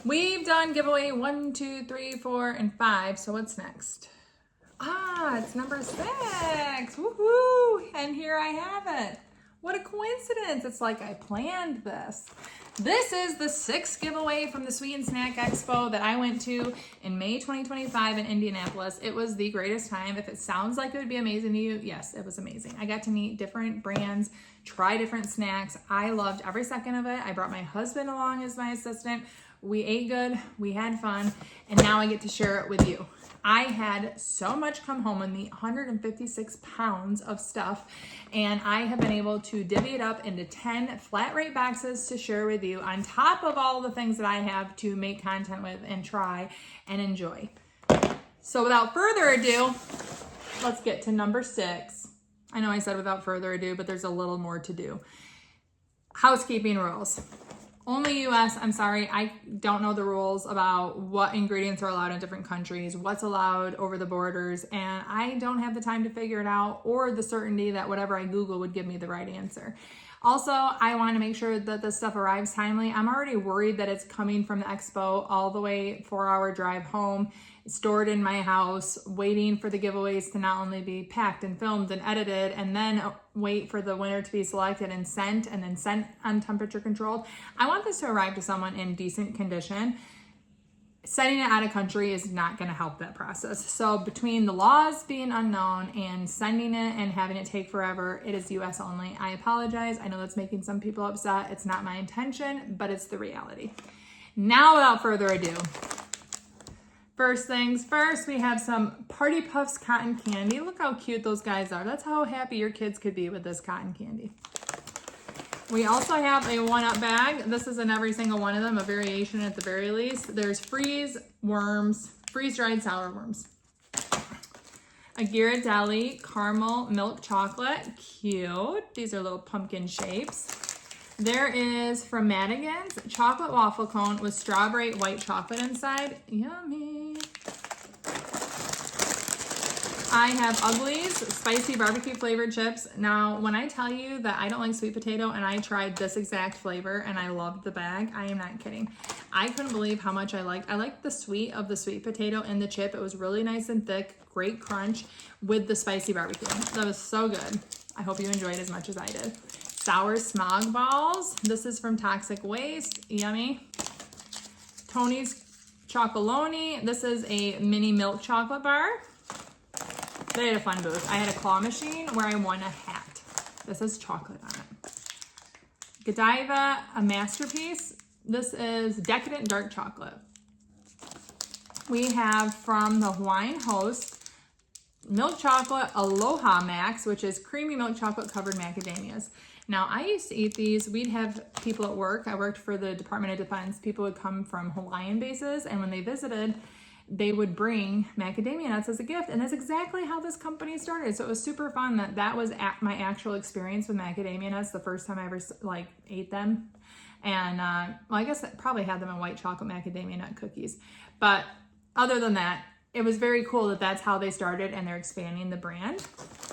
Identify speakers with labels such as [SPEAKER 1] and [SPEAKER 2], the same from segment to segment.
[SPEAKER 1] We've done giveaway 1, 2, 3, 4, and 5. So what's next? It's number 6. Woohoo! And here I have it. What a coincidence. It's like I planned this. This is the 6th giveaway from the Sweet Snack Expo that I went to in May 2025 in Indianapolis. It was the greatest time. If it sounds like it would be amazing to you, yes, it was amazing. I got to meet different brands, try different snacks. I loved every second of it. I brought my husband along as my assistant. We ate good, we had fun, and now I get to share it with you. I had so much come home with me, 156 pounds of stuff, and I have been able to divvy it up into 10 flat rate boxes to share with you on top of all the things that I have to make content with and try and enjoy. So without further ado, let's get to number 6. I know I said without further ado, but there's a little more to do. Housekeeping rules. Only US, I'm sorry, I don't know the rules about what ingredients are allowed in different countries, what's allowed over the borders, and I don't have the time to figure it out or the certainty that whatever I Google would give me the right answer. Also, I want to make sure that this stuff arrives timely. I'm already worried that it's coming from the expo all the way 4-hour drive home, stored in my house, waiting for the giveaways to not only be packed and filmed and edited, and then wait for the winner to be selected and then sent on temperature controlled. I want this to arrive to someone in decent condition. Sending it out of country is not going to help that process. So between the laws being unknown and sending it and having it take forever, it is US only. I apologize. I know that's making some people upset. It's not my intention, but it's the reality. Now, without further ado, first things first, we have some Party Puffs cotton candy. Look how cute those guys are. That's how happy your kids could be with this cotton candy. We also have a 1-up bag. This is in every single one of them, a variation at the very least. There's freeze-dried sour worms. A Ghirardelli caramel milk chocolate, cute. These are little pumpkin shapes. There is from Madigan's chocolate waffle cone with strawberry white chocolate inside. Yummy. I have Ugly's spicy barbecue flavored chips. Now, when I tell you that I don't like sweet potato and I tried this exact flavor and I loved the bag, I am not kidding. I couldn't believe how much I liked. I liked the sweet of the sweet potato in the chip. It was really nice and thick, great crunch with the spicy barbecue. That was so good. I hope you enjoyed as much as I did. Sour smog balls. This is from Toxic Waste. Yummy. Tony's Chocolonely. This is a mini milk chocolate bar. They had a fun booth. I had a claw machine where I won a hat. This has chocolate on it. Godiva, a masterpiece. This is decadent dark chocolate. We have from the Hawaiian Host, milk chocolate Aloha Max, which is creamy milk chocolate covered macadamias. Now, I used to eat these. We'd have people at work. I worked for the Department of Defense. People would come from Hawaiian bases, and when they visited, they would bring macadamia nuts as a gift, and that's exactly how this company started. So it was super fun that was my actual experience with macadamia nuts, the first time I ever ate them. And well, I guess I probably had them in white chocolate macadamia nut cookies. But other than that, it was very cool that that's how they started, and they're expanding the brand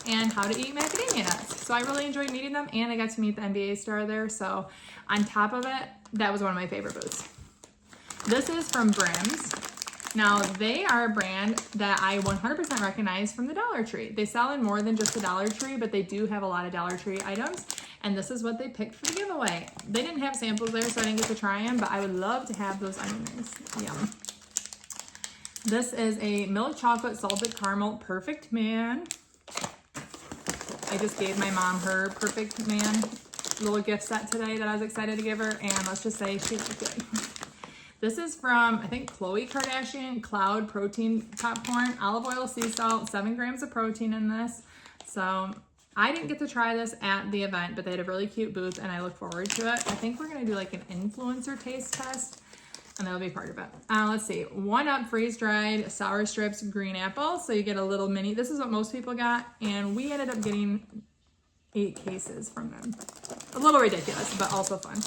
[SPEAKER 1] and how to eat macadamia nuts. So I really enjoyed meeting them, and I got to meet the NBA star there. So on top of it, that was one of my favorite booths. This is from Brims. Now, they are a brand that I 100% recognize from the Dollar Tree. They sell in more than just the Dollar Tree, but they do have a lot of Dollar Tree items, and this is what they picked for the giveaway. They didn't have samples there, so I didn't get to try them, but I would love to have those onion rings. Yum. This is a milk chocolate salted caramel Perfect Man. I just gave my mom her Perfect Man little gift set today that I was excited to give her, and let's just say she looked good. This is from, I think, Khloe Kardashian Cloud Protein Popcorn, olive oil, sea salt, 7 grams of protein in this. So I didn't get to try this at the event, but they had a really cute booth, and I look forward to it. I think we're going to do like an influencer taste test, and that'll be part of it. Let's see. 1-up freeze-dried sour strips green apple. So you get a little mini. This is what most people got, and we ended up getting 8 cases from them. A little ridiculous, but also fun.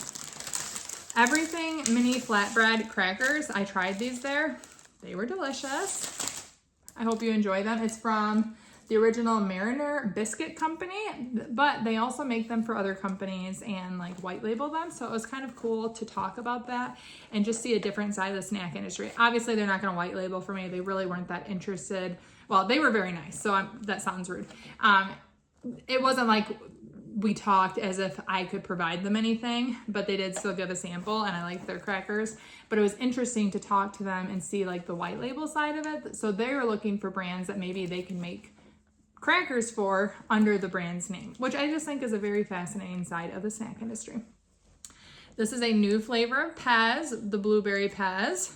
[SPEAKER 1] Everything mini flatbread crackers. I tried these there. They were delicious. I hope you enjoy them. It's from the original Mariner biscuit company, but they also make them for other companies and like white label them. So it was kind of cool to talk about that and just see a different side of the snack industry. Obviously, they're not going to white label for me. They really weren't that interested. Well, they were very nice, so that sounds rude. It wasn't like we talked as if I could provide them anything, but they did still give a sample, and I liked their crackers. But it was interesting to talk to them and see like the white label side of it. So they were looking for brands that maybe they can make crackers for under the brand's name, which I just think is a very fascinating side of the snack industry. This is a new flavor of Pez, the blueberry Pez.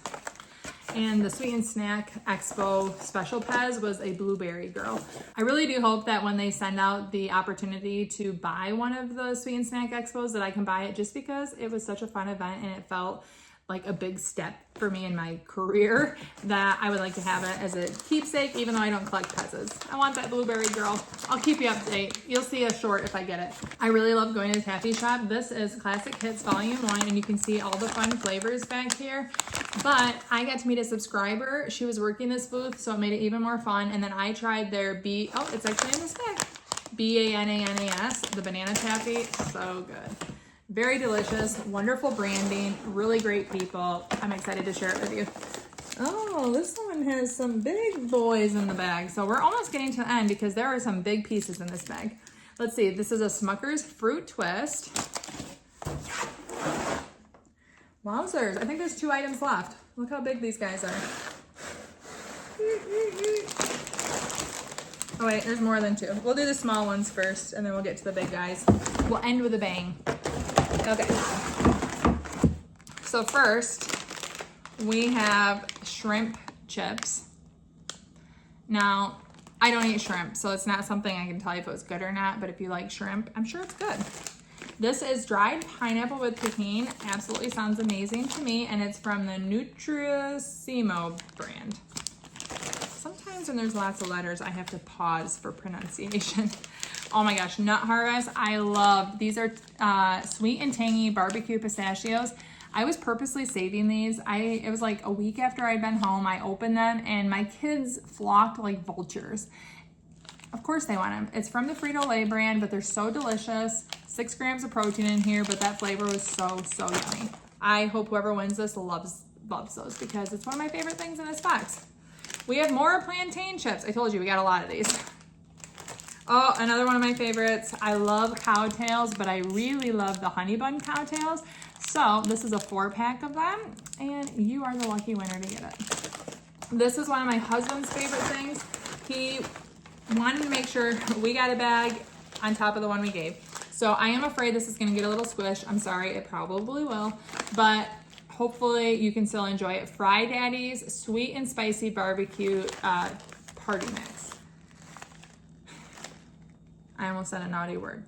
[SPEAKER 1] And the Sweet Snack Expo special Pez was a blueberry girl. I really do hope that when they send out the opportunity to buy one of the Sweet Snack Expos that I can buy it, just because it was such a fun event and it felt like a big step for me in my career, that I would like to have it as a keepsake, even though I don't collect Pez's. I want that blueberry girl. I'll keep you updated. You'll see a short if I get it. I really love going to the Taffy Shop. This is Classic Hits Volume 1, and you can see all the fun flavors back here. But I got to meet a subscriber. She was working this booth, so it made it even more fun. And then I tried their it's actually in this bag. Bananas, the banana taffy. So good. Very delicious, wonderful branding, really great people. I'm excited to share it with you. Oh, this one has some big boys in the bag. So we're almost getting to the end because there are some big pieces in this bag. Let's see, this is a Smucker's Fruit Twist. Wowzers, I think there's 2 items left. Look how big these guys are. Oh wait, there's more than 2. We'll do the small ones first and then we'll get to the big guys. We'll end with a bang. Okay, so first we have shrimp chips. Now, I don't eat shrimp, so it's not something I can tell you if it was good or not, but if you like shrimp, I'm sure it's good. This is dried pineapple with tahini. Absolutely sounds amazing to me, and it's from the Nutrisimo brand. Sometimes when there's lots of letters, I have to pause for pronunciation. Oh my gosh, Nut Harvest, I love. These are sweet and tangy barbecue pistachios. I was purposely saving these. It was like a week after I'd been home, I opened them and my kids flocked like vultures. Of course they want them. It's from the Frito-Lay brand, but they're so delicious. 6 grams of protein in here, but that flavor was so yummy. I hope whoever wins this loves those because it's one of my favorite things in this box. We have more plantain chips. I told you we got a lot of these. Oh, another one of my favorites. I love cowtails, but I really love the honey bun cowtails. So this is a 4-pack of them, and you are the lucky winner to get it. This is one of my husband's favorite things. He wanted to make sure we got a bag on top of the one we gave. So I am afraid this is gonna get a little squish. I'm sorry, it probably will, but hopefully you can still enjoy it. Fry Daddy's Sweet and Spicy Barbecue Party Mix. I almost said a naughty word.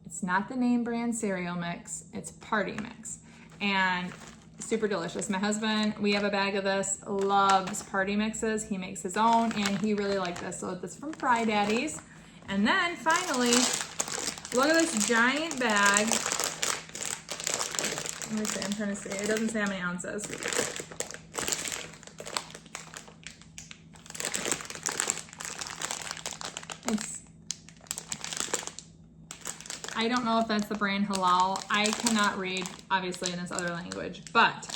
[SPEAKER 1] It's not the name brand cereal mix, it's party mix. And super delicious. My husband, we have a bag of this, loves party mixes. He makes his own and he really liked this. So this is from Fry Daddy's. And then finally, look at this giant bag. Let me see, I'm trying to see. It doesn't say how many ounces. I don't know if that's the brand Halal. I cannot read, obviously, in this other language, but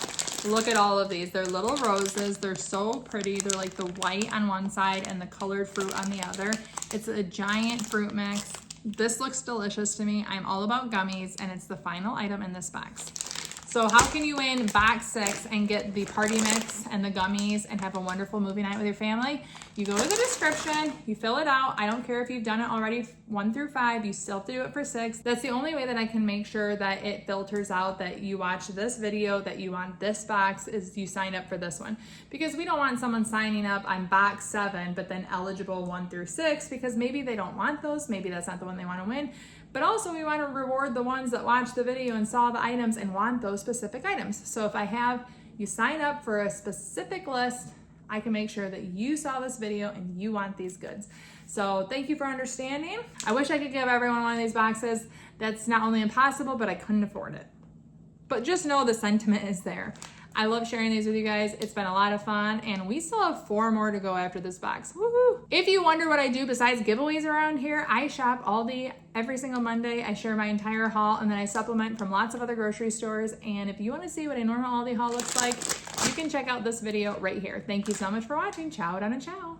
[SPEAKER 1] look at all of these. They're little roses. They're so pretty. They're like the white on one side and the colored fruit on the other. It's a giant fruit mix. This looks delicious to me. I'm all about gummies, and it's the final item in this box. So how can you win box 6 and get the party mix and the gummies and have a wonderful movie night with your family? You go to the description, you fill it out. I don't care if you've done it already 1 through 5, you still have to do it for 6. That's the only way that I can make sure that it filters out that you watch this video, that you want this box, is you sign up for this one. Because we don't want someone signing up on box 7, but then eligible 1 through 6, because maybe they don't want those, maybe that's not the one they want to win. But also we want to reward the ones that watched the video and saw the items and want those specific items. So if I have you sign up for a specific list, I can make sure that you saw this video and you want these goods. So thank you for understanding. I wish I could give everyone one of these boxes. That's not only impossible, but I couldn't afford it. But just know the sentiment is there. I love sharing these with you guys. It's been a lot of fun, and we still have 4 more to go after this box. Woohoo! If you wonder what I do besides giveaways around here, I shop Aldi every single Monday. I share my entire haul, and then I supplement from lots of other grocery stores. And if you want to see what a normal Aldi haul looks like, you can check out this video right here. Thank you so much for watching. Ciao, Donna, ciao.